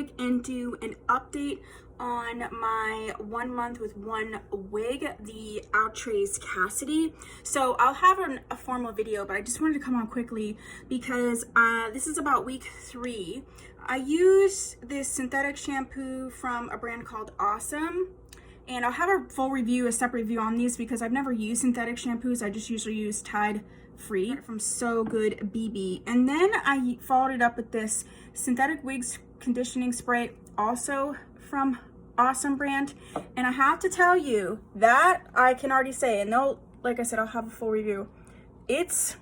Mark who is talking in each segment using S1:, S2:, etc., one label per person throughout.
S1: quick and do an update on my 1 month with one wig, the Outre Cassidy. So I'll have a formal video, but I just wanted to come on quickly because this is about week 3. I use this synthetic shampoo from a brand called Awesome, and I'll have a full review, a separate review on these because I've never used synthetic shampoos. I just usually use Tide Free from So Good BB. And then I followed it up with this synthetic wigs conditioning spray, also from Awesome brand. And I have to tell you that I can already say, and they'll, like I said, I'll have a full review. It's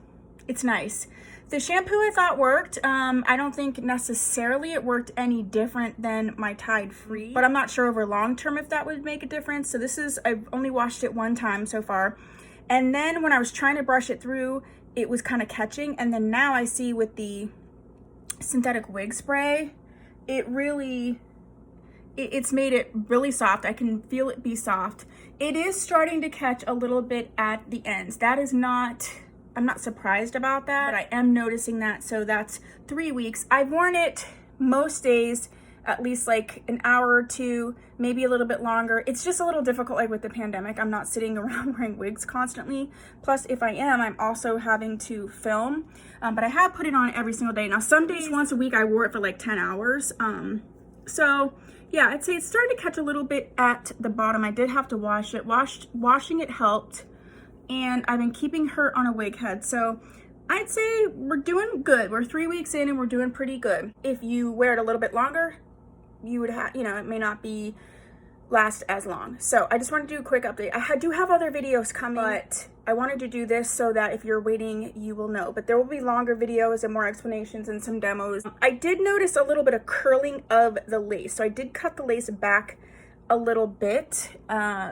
S1: nice. The shampoo I thought worked. I don't think necessarily it worked any different than my Tide Free, but I'm not sure over long term if that would make a difference. So I've only washed it one time so far. And then when I was trying to brush it through, it was kind of catching. And then now I see with the synthetic wig spray, it's made it really soft. I can feel it be soft. It is starting to catch a little bit at the ends. I'm not surprised about that, but I am noticing that. So that's 3 weeks. I've worn it most days, at least like an hour or two, maybe a little bit longer. It's just a little difficult, like with the pandemic. I'm not sitting around wearing wigs constantly. Plus, if I am, I'm also having to film. But I have put it on every single day. Now, some days, once a week, I wore it for like 10 hours. So yeah, I'd say it's starting to catch a little bit at the bottom. I did have to wash it. Washing it helped. And I've been keeping her on a wig head. So I'd say we're doing good. We're 3 weeks in and we're doing pretty good. If you wear it a little bit longer, you would have, it may not last as long. So I just wanted to do a quick update. I do have other videos coming, but I wanted to do this so that if you're waiting, you will know. But there will be longer videos and more explanations and some demos. I did notice a little bit of curling of the lace. So I did cut the lace back a little bit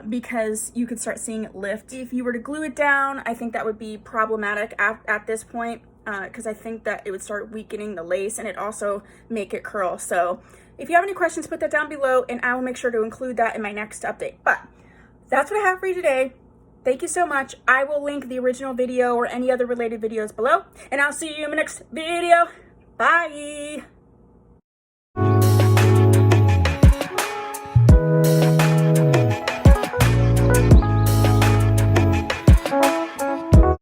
S1: because you could start seeing it lift. If you were to glue it down, I think that would be problematic at this point because I think that it would start weakening the lace and it also make it curl. So if you have any questions, put that down below and I will make sure to include that in my next update. But that's what I have for you today. Thank you so much. I will link the original video or any other related videos below, and I'll see you in my next video. Bye.